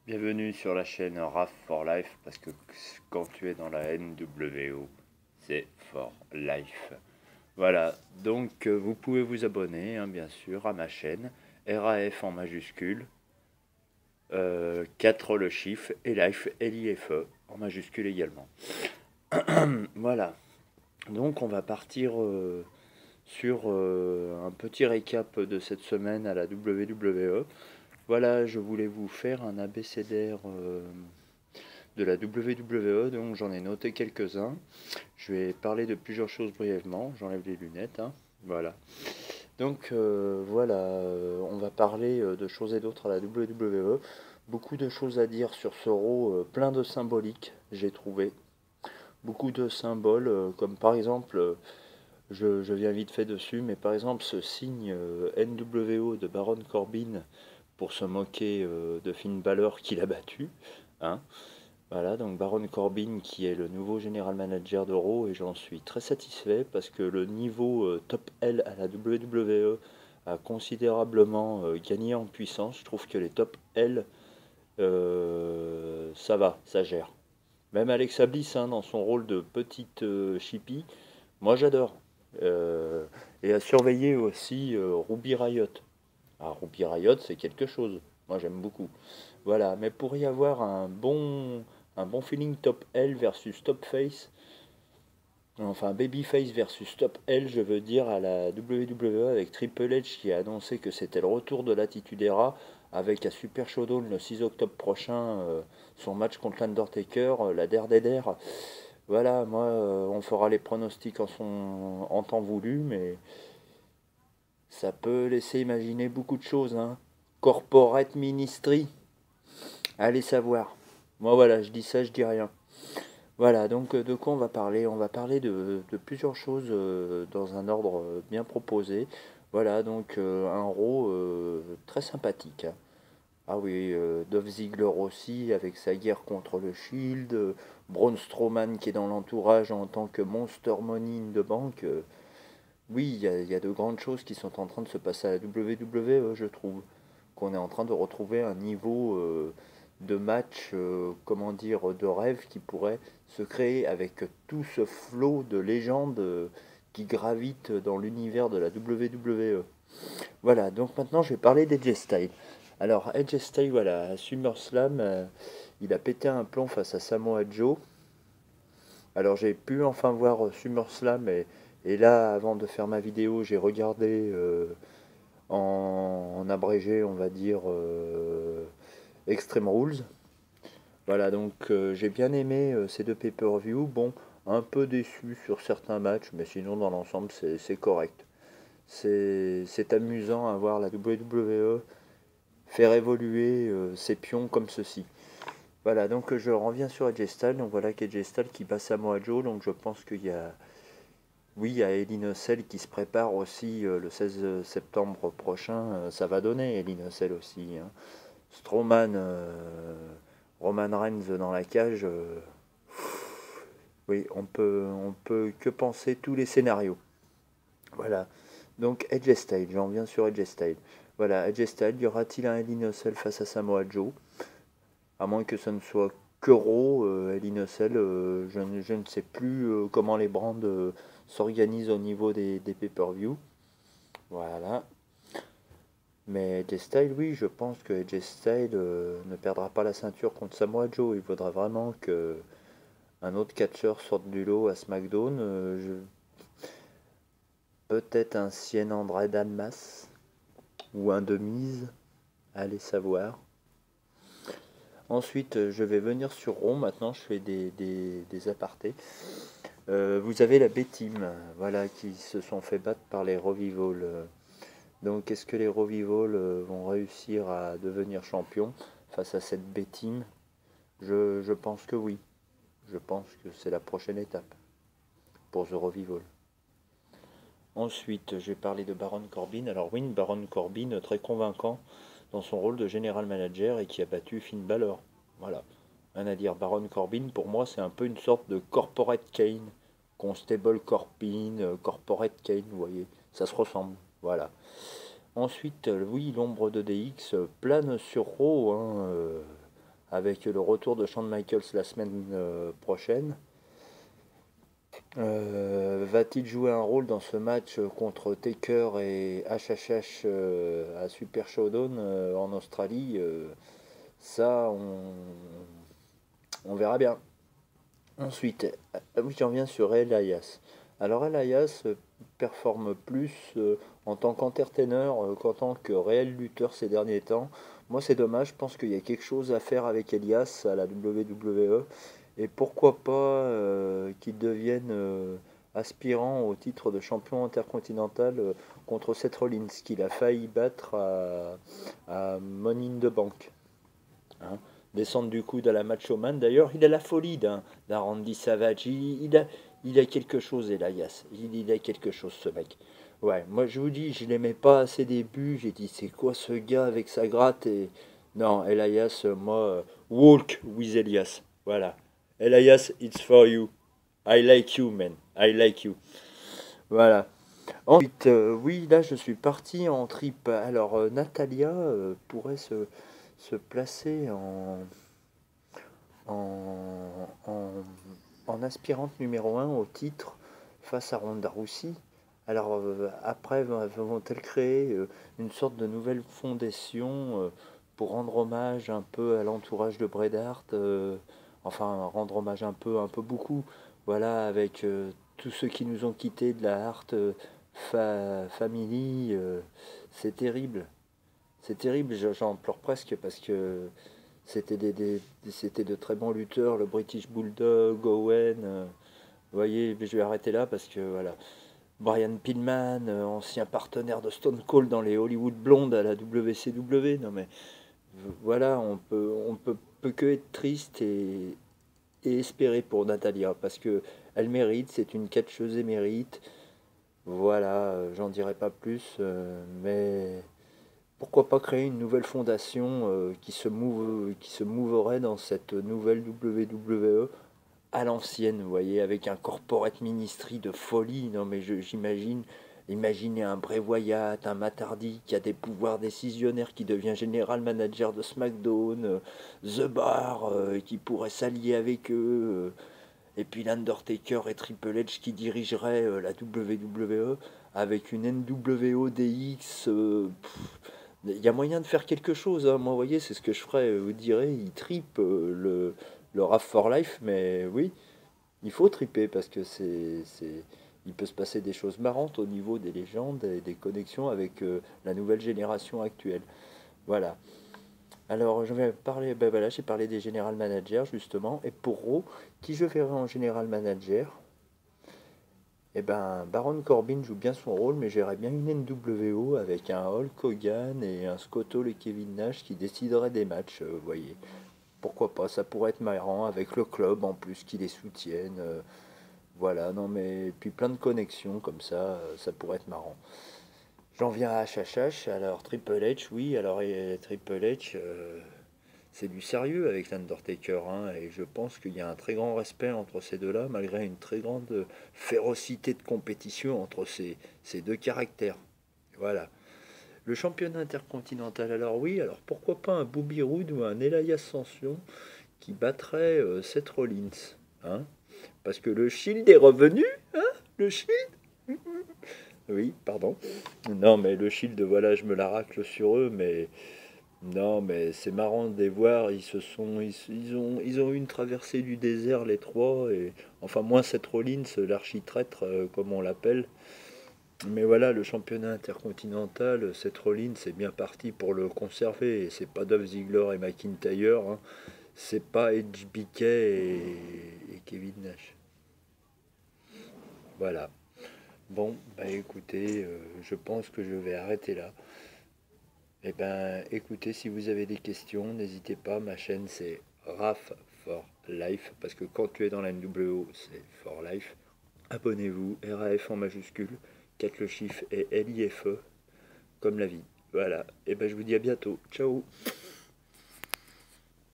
Bienvenue sur la chaîne RAF for Life parce que quand tu es dans la NWO, c'est for life. Voilà, donc vous pouvez vous abonner bien sûr à ma chaîne RAF en majuscule, 4 le chiffre et Life LIFE en majuscule également. Voilà, donc on va partir sur un petit récap de cette semaine à la WWE. Voilà, je voulais vous faire un abécédaire de la WWE, donc j'en ai noté quelques-uns. Je vais parler de plusieurs choses brièvement, j'enlève les lunettes, hein. Voilà. Donc voilà, on va parler de choses et d'autres à la WWE. Beaucoup de choses à dire sur ce Raw, plein de symboliques, j'ai trouvé. Beaucoup de symboles, comme par exemple, je viens vite fait dessus, mais par exemple ce signe NWO de Baron Corbin pour se moquer de Finn Balor qu'il a battu, hein. Voilà, donc Baron Corbin qui est le nouveau général manager de Raw et j'en suis très satisfait parce que le niveau top L à la WWE a considérablement gagné en puissance. Je trouve que les top L, ça va, ça gère. Même Alexa Bliss, hein, dans son rôle de petite chippie, moi j'adore. Euh, et à surveiller aussi Ruby Riott. Ah, Ruby Riott, c'est quelque chose. Moi j'aime beaucoup. Voilà, mais pour y avoir un bon feeling top L versus top face, enfin babyface versus top L, je veux dire, à la WWE avec Triple H qui a annoncé que c'était le retour de l'Attitude Era avec à Super Showdown le 6 octobre prochain son match contre l'Undertaker, la Der. Voilà, moi on fera les pronostics en temps voulu, mais ça peut laisser imaginer beaucoup de choses, hein. Corporate Ministry, allez savoir. Moi voilà, je dis ça, je dis rien. Voilà, donc de quoi on va parler? On va parler de plusieurs choses dans un ordre bien proposé. Voilà, donc un Raw très sympathique, hein. Ah oui, Dolph Ziggler aussi, avec sa guerre contre le Shield, Braun Strowman qui est dans l'entourage en tant que Monster Money in the Bank. Oui, il y a de grandes choses qui sont en train de se passer à la WWE, je trouve. Qu'on est en train de retrouver un niveau de match, comment dire, de rêve qui pourrait se créer avec tout ce flot de légendes qui gravitent dans l'univers de la WWE. Voilà, donc maintenant je vais parler d'Edge Styles. Alors Edge Styles, voilà, à SummerSlam, il a pété un plomb face à Samoa Joe. Alors j'ai pu enfin voir SummerSlam et là, avant de faire ma vidéo, j'ai regardé en abrégé, on va dire, Extreme Rules. Voilà, donc j'ai bien aimé ces deux pay-per-view. Bon, un peu déçu sur certains matchs, mais sinon dans l'ensemble c'est correct. C'est amusant à voir la WWE faire évoluer ses pions comme ceci. Voilà, donc je reviens sur Edge Styles. Donc voilà qu'Edge Styles qui bat Samoa Joe. Donc je pense qu'il y a, oui, il y a Hell in qui se prépare aussi le 16 septembre prochain. Ça va donner Hell in aussi, hein. Strowman, Roman Reigns dans la cage. Oui, on peut que penser tous les scénarios. Voilà. Donc Edge Styles, j'en viens sur Edge Styles. Voilà, Edge Styles, y aura-t-il un Hell in face à Samoa Joe? À moins que ce ne soit que Raw, Hell in je ne sais plus comment les brands s'organisent au niveau des pay-per-view. Voilà. Mais Edge Styles, oui, je pense que Edge Styles ne perdra pas la ceinture contre Samoa Joe. Il faudra vraiment que un autre catcheur sorte du lot à SmackDown. Peut-être un Cien André Dalmas ou un de mise, allez savoir. Ensuite, je vais venir sur Raw. Maintenant, je fais des apartés. Vous avez la B-Team, voilà, qui se sont fait battre par les Revival. Donc, est-ce que les Revival vont réussir à devenir champions face à cette B-Team? Je pense que oui. Je pense que c'est la prochaine étape pour The Revival. Ensuite, j'ai parlé de Baron Corbin. Alors oui, Baron Corbin, très convaincant dans son rôle de général manager et qui a battu Finn Balor. Voilà. Rien à dire. Baron Corbin, pour moi, c'est un peu une sorte de Corporate Kane. Constable Corbin, Corporate Kane, vous voyez. Ça se ressemble. Voilà. Ensuite, oui, l'ombre de DX plane sur Raw, hein. avec le retour de Shawn Michaels la semaine prochaine. Va-t-il jouer un rôle dans ce match contre Taker et HHH à Super Showdown en Australie? Ça, on verra bien. Ensuite, j'en reviens sur Elias. Alors Elias performe plus en tant qu'entertainer qu'en tant que réel lutteur ces derniers temps. Moi c'est dommage, je pense qu'il y a quelque chose à faire avec Elias à la WWE. Et pourquoi pas qu'il devienne aspirant au titre de champion intercontinental contre Seth Rollins, qu'il a failli battre à Money in the Bank. Hein. Descendre du coude à la Macho Man. D'ailleurs, il a la folie d'un Randy Savage. Il a quelque chose, Elias. Il a quelque chose, ce mec. Ouais, moi je vous dis, je l'aimais pas à ses débuts. J'ai dit, c'est quoi ce gars avec sa gratte et... Non, Elias, moi, walk with Elias. Voilà. Elias, it's for you. I like you, man. I like you. Voilà. Ensuite, oui, là, je suis parti en trip. Alors, Natalia pourrait se placer en, en, en aspirante numéro un au titre face à Ronda Rousey. Alors après, vont-elles créer une sorte de nouvelle fondation pour rendre hommage un peu à l'entourage de Bret Hart, enfin rendre hommage un peu beaucoup, voilà, avec tous ceux qui nous ont quittés de la Hart Family, c'est terrible. C'est terrible, j'en pleure presque parce que c'était de très bons lutteurs, le British Bulldog, Owen. Vous voyez, je vais arrêter là parce que voilà. Brian Pillman, ancien partenaire de Stone Cold dans les Hollywood Blondes à la WCW. Non mais voilà, peut que être triste et espérer pour Natalia parce que elle mérite, c'est une catcheuse émérite. Voilà, j'en dirai pas plus, mais pourquoi pas créer une nouvelle fondation qui se mouverait dans cette nouvelle WWE à l'ancienne, vous voyez, avec un corporate ministry de folie. Non mais j'imagine, imaginez un Bray Wyatt, un Matt Hardy qui a des pouvoirs décisionnaires, qui devient général manager de SmackDown, The Bar qui pourrait s'allier avec eux, et puis l'Undertaker et Triple H qui dirigeraient la WWE avec une NWO DX. Il y a moyen de faire quelque chose, hein. Moi, vous voyez, c'est ce que je ferais. Vous direz, il tripe le Rap for Life, mais oui, il faut triper parce que il peut se passer des choses marrantes au niveau des légendes et des connexions avec la nouvelle génération actuelle. Voilà. Alors, je vais parler, ben voilà, j'ai parlé des général managers justement, et pour Raw, qui je verrai en général manager? Eh ben, Baron Corbin joue bien son rôle, mais j'aimerais bien une NWO avec un Hulk Hogan et un Scott Hall et Kevin Nash qui décideraient des matchs, vous voyez. Pourquoi pas, ça pourrait être marrant avec le club en plus qui les soutiennent. Voilà, non mais puis plein de connexions comme ça pourrait être marrant. J'en viens à HHH, alors Triple H, oui, alors Triple H, c'est du sérieux avec l'Undertaker, hein, et je pense qu'il y a un très grand respect entre ces deux-là, malgré une très grande férocité de compétition entre ces deux caractères. Voilà. Le championnat intercontinental, alors oui, alors pourquoi pas un Bobby Roode ou un Elias Ascension qui battrait Seth Rollins, hein? Parce que le Shield est revenu, hein? Le Shield. Oui, pardon. Non, mais le Shield, voilà, je me la racle sur eux, mais non, mais c'est marrant de les voir. Ils ont eu une traversée du désert les trois, et enfin moins Seth Rollins, l'architraître, comme on l'appelle. Mais voilà, le championnat intercontinental, Seth Rollins c'est bien parti pour le conserver. Et c'est pas Dolph Ziggler et McIntyre, hein. C'est pas HBK et Kevin Nash. Voilà. Bon, bah écoutez, je pense que je vais arrêter là. Eh ben, écoutez, si vous avez des questions, n'hésitez pas. Ma chaîne, c'est RAF for Life, parce que quand tu es dans la NWO, c'est for Life. Abonnez-vous, RAF en majuscule, 4 le chiffre et LIFE, comme la vie. Voilà. Et ben, je vous dis à bientôt. Ciao.